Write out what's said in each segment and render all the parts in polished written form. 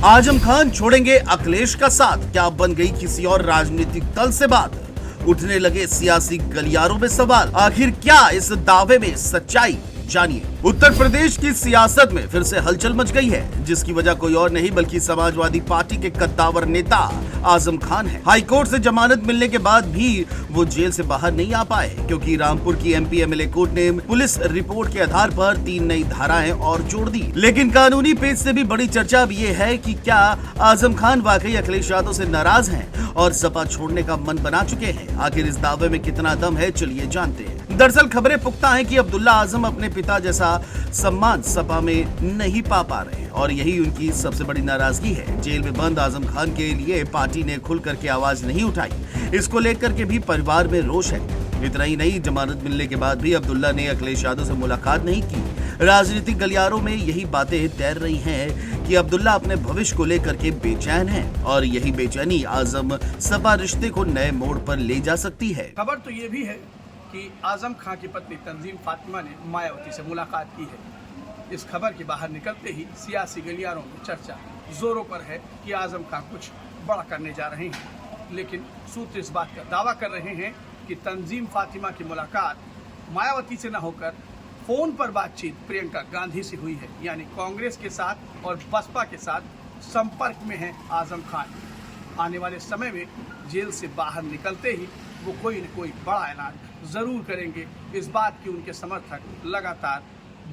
आजम खान छोड़ेंगे अखिलेश का साथ, क्या बन गई किसी और राजनीतिक दल से बात? उठने लगे सियासी गलियारों में सवाल, आखिर क्या इस दावे में सच्चाई? जानिए। उत्तर प्रदेश की सियासत में फिर से हलचल मच गई है, जिसकी वजह कोई और नहीं बल्कि समाजवादी पार्टी के कद्दावर नेता आजम खान है। हाईकोर्ट से जमानत मिलने के बाद भी वो जेल से बाहर नहीं आ पाए, क्योंकि रामपुर की एमपी एमएलए कोर्ट ने पुलिस रिपोर्ट के आधार पर 3 नई धाराएं और जोड़ दी। लेकिन कानूनी पेज से भी बड़ी चर्चा अब ये है कि क्या आजम खान वाकई अखिलेश यादव से नाराज हैं और सपा छोड़ने का मन बना चुके हैं? आखिर इस दावे में कितना दम है, चलिए जानते हैं। दरअसल खबरें पुख्ता हैं कि अब्दुल्ला आजम अपने पिता जैसा सम्मान सपा में नहीं पा रहे हैं और यही उनकी सबसे बड़ी नाराजगी है। जेल में बंद आजम खान के लिए पार्टी ने खुल करके आवाज नहीं उठाई। इसको लेकर के भी परिवार में रोष है। इतना ही नहीं, जमानत मिलने के बाद भी अब्दुल्ला ने अखिलेश यादव से मुलाकात नहीं की। राजनीतिक गलियारों में यही बातें तैर रही हैं कि अब्दुल्ला अपने भविष्य को लेकर के बेचैन है और यही बेचैनी आजम सपा रिश्ते को नए मोड़ पर ले जा सकती है। खबर तो ये भी है कि आजम खान की पत्नी तंजीम फातिमा ने मायावती से मुलाकात की है। इस खबर के बाहर निकलते ही सियासी गलियारों में चर्चा जोरों पर है कि आजम खान कुछ बड़ा करने जा रहे हैं। लेकिन सूत्र इस बात का दावा कर रहे हैं कि तंजीम फातिमा की मुलाकात मायावती से न होकर फोन पर बातचीत प्रियंका गांधी से हुई है। यानी कांग्रेस के साथ और बसपा के साथ संपर्क में है आजम खान। आने वाले समय में जेल से बाहर निकलते ही वो कोई न कोई बड़ा ऐलान जरूर करेंगे। इस बात की उनके समर्थक लगातार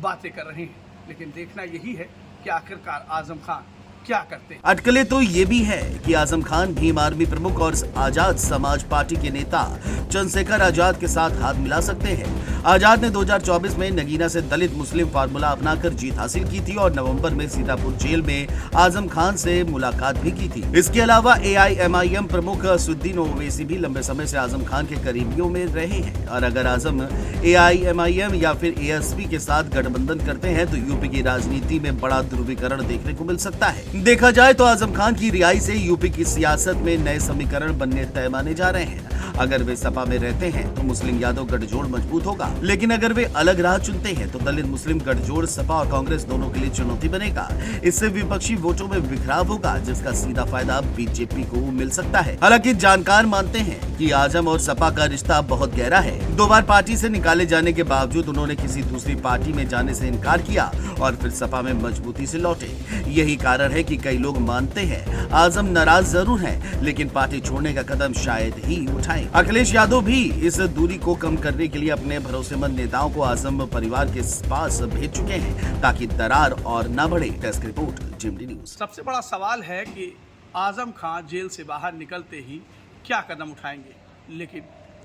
बातें कर रहे हैं। लेकिन देखना यही है कि आखिरकार आजम खान क्या करते हैं। अटकलें तो ये भी है कि आजम खान भीम आर्मी प्रमुख और आजाद समाज पार्टी के नेता चंद्रशेखर आजाद के साथ हाथ मिला सकते हैं। आजाद ने 2024 में नगीना से दलित मुस्लिम फार्मूला अपनाकर जीत हासिल की थी और नवंबर में सीतापुर जेल में आजम खान से मुलाकात भी की थी। इसके अलावा AIMIM प्रमुख असदुद्दीन ओवैसी भी लंबे समय से आजम खान के करीबियों में रहे हैं और अगर आजम AIMIM या फिर ASP के साथ गठबंधन करते हैं तो यूपी की राजनीति में बड़ा ध्रुवीकरण देखने को मिल सकता है। देखा जाए तो आजम खान की रिहाई से यूपी की सियासत में नए समीकरण बनने तय माने जा रहे हैं। अगर वे सपा में रहते हैं तो मुस्लिम यादव गठजोड़ मजबूत होगा, लेकिन अगर वे अलग राह चुनते हैं तो दलित मुस्लिम गठजोड़ सपा और कांग्रेस दोनों के लिए चुनौती बनेगा। इससे विपक्षी वोटों में बिखराव होगा, जिसका सीधा फायदा बीजेपी को मिल सकता है। हालांकि जानकार मानते हैं कि आजम और सपा का रिश्ता बहुत गहरा है। 2 बार पार्टी से निकाले जाने के बावजूद उन्होंने किसी दूसरी पार्टी में जाने से इनकार किया और फिर सपा में मजबूती से लौटे। यही कारण है कि कई लोग मानते हैं आजम नाराज जरूर हैं, लेकिन पार्टी छोड़ने का कदम शायद ही उठाएं। अखिलेश यादव भी इस दूरी को कम करने के लिए अपने भरोसेमंद नेताओं को आजम परिवार के पास भेज चुके हैं ताकि दरार और न बढ़े। डेस्क रिपोर्ट, जिमडी न्यूज। सबसे बड़ा सवाल है कि आजम खान जेल से बाहर निकलते ही क्या कदम उठाएंगे। लेकिन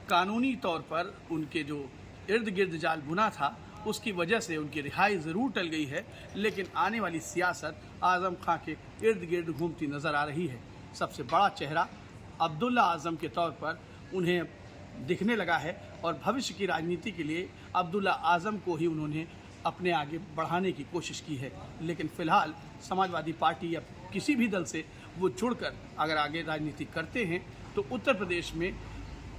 कानूनी तौर पर उनके जो इर्द गिर्द जाल बुना था उसकी वजह से उनकी रिहाई ज़रूर टल गई है, लेकिन आने वाली सियासत आजम खान के इर्द गिर्द घूमती नज़र आ रही है। सबसे बड़ा चेहरा अब्दुल्ला आजम के तौर पर उन्हें दिखने लगा है और भविष्य की राजनीति के लिए अब्दुल्ला आजम को ही उन्होंने अपने आगे बढ़ाने की कोशिश की है। लेकिन फिलहाल समाजवादी पार्टी या किसी भी दल से वो जुड़कर अगर आगे राजनीति करते हैं तो उत्तर प्रदेश में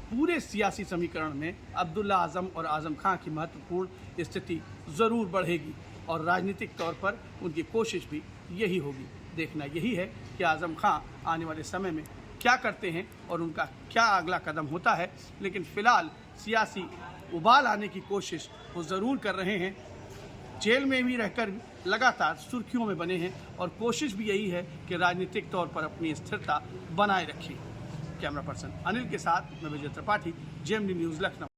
पूरे सियासी समीकरण में अब्दुल्ला आजम और आजम खान की महत्वपूर्ण स्थिति ज़रूर बढ़ेगी और राजनीतिक तौर पर उनकी कोशिश भी यही होगी। देखना यही है कि आजम खान आने वाले समय में क्या करते हैं और उनका क्या अगला कदम होता है। लेकिन फिलहाल सियासी उबाल आने की कोशिश वो ज़रूर कर रहे हैं। जेल में भी रहकर लगातार सुर्खियों में बने हैं और कोशिश भी यही है कि राजनीतिक तौर पर अपनी स्थिरता बनाए रखें। कैमरा पर्सन अनिल के साथ मैं विजय त्रिपाठी, JMD न्यूज़ लखनऊ।